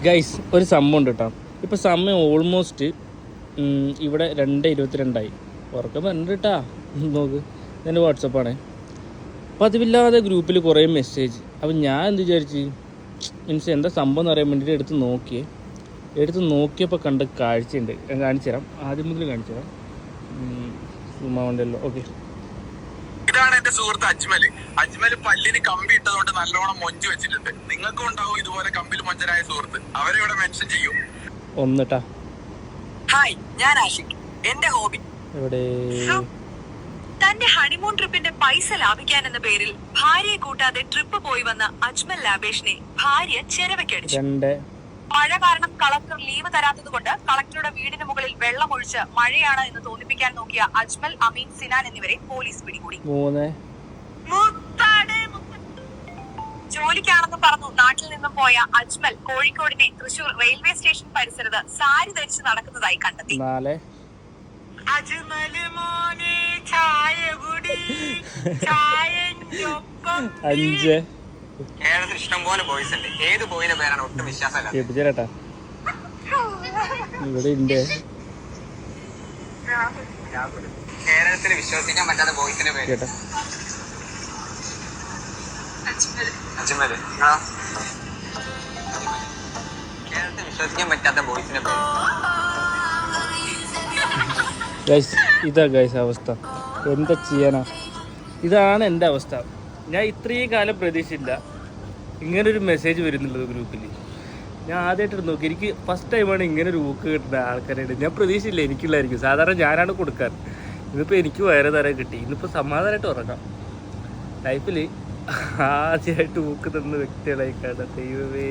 Guys ഒരു സംഭവം ഉണ്ട് കേട്ടോ. ഇപ്പോൾ സമയം ഓൾമോസ്റ്റ് ഇവിടെ 2:22 ഉറക്കം പറഞ്ഞിട്ട് കേട്ടാ. നോക്ക്, എൻ്റെ വാട്സപ്പാണ്. പതിവില്ലാതെ ഗ്രൂപ്പിൽ കുറേ മെസ്സേജ്. അപ്പം ഞാൻ എന്ത് വിചാരിച്ച് മീൻസ് എന്താ സംഭവം എന്ന് അറിയാൻ വേണ്ടിയിട്ട് എടുത്ത് നോക്കിയപ്പോൾ കണ്ട കാഴ്ചയുണ്ട്. ഞാൻ കാണിച്ചു തരാം, ആദ്യം മുതൽ കാണിച്ചു തരാം. ഉണ്ടല്ലോ. ഓക്കെ, ഇതാണ് എന്റെ സുഹൃത്ത് അജ്മൽ പല്ലിന് കമ്പി ഇട്ടതുകൊണ്ട് നല്ലോണം മൊഞ്ച് വെച്ചിട്ടുണ്ട്. നിങ്ങൾക്കും ഉണ്ടാവും ഇതുപോലെ കമ്പിൽ മൊഞ്ചരായ സുഹൃത്ത്. അവരെ ഇവിടെ മെൻഷൻ ചെയ്യൂ. ഒന്നിട്ടാ. ഹായ്, ഞാൻ ആഷിഖ്. എന്റെ ഹോബി ഇവിടെ തന്റെ ഹണിമൂൺ ട്രിപ്പിന്റെ പൈസ ലാഭിക്കാൻ എന്ന പേരിൽ ഭാര്യയെ കൂട്ടാതെ ട്രിപ്പ് പോയി വന്ന അജ്മൽ ലാബേഷിനെ ഭാര്യ ചെരവയ്ക്കടിച്ചു. മഴ കാരണം കളക്ടർ ലീവ് തരാത്തത് കൊണ്ട് കളക്ടറുടെ വീടിന് മുകളിൽ വെള്ളമൊഴിച്ച് മഴയാണ് എന്ന് തോന്നിപ്പിക്കാൻ നോക്കിയ അജ്മൽ, അമീൻ, സിനാൻ എന്നിവരെ പോലീസ് പിടികൂടി. ജോലിക്കാണെന്ന് പറഞ്ഞു നാട്ടിൽ നിന്നും പോയ അജ്മൽ കോഴിക്കോടിനെ തൃശൂർ റെയിൽവേ സ്റ്റേഷൻ പരിസരത്ത് സാരി ധരിച്ച് നടക്കുന്നതായി കണ്ടെത്തി. ഇഷ്ടം പോലെ ബോയ്സ് ഉണ്ട്. ഏത് ബോയിന്റെ പേരാണ് ഒട്ടും വിശ്വാസമല്ല. കേരളത്തിൽ വിശ്വസിക്കാൻ പറ്റാത്ത ബോയ്സിന്റെ പേര് അജ്മൽ. കേരളത്തിൽ വിശ്വസിക്കാൻ പറ്റാത്ത ബോയ്സിന്റെ പേര്. ഇതാ ഗൈസ് അവസ്ഥ. എന്താ ചെയ്യാനാ, ഇതാണ് എൻ്റെ അവസ്ഥ. ഞാൻ ഇത്രയും കാലം പ്രതീക്ഷിച്ചില്ല ഇങ്ങനൊരു മെസ്സേജ് വരുന്നുള്ളത് ഗ്രൂപ്പിൽ. ഞാൻ ആദ്യമായിട്ട് നോക്കി. എനിക്ക് ഫസ്റ്റ് ടൈമാണ് ഇങ്ങനെ ഒരു ഊക്ക് കിട്ടുന്ന ആൾക്കാരായിട്ട്. ഞാൻ പ്രതീക്ഷിച്ചില്ല എനിക്കുള്ളതായിരിക്കും. സാധാരണ ഞാനാണ് കൊടുക്കാൻ. ഇന്നിപ്പോൾ എനിക്ക് വേറെ തരം കിട്ടി. ഇന്നിപ്പോൾ സമാധാനമായിട്ട് ഉറങ്ങാം. ലൈഫിൽ ആദ്യമായിട്ട് ഊക്ക് തന്ന വ്യക്തികളായി കാണാം. ദൈവമേ.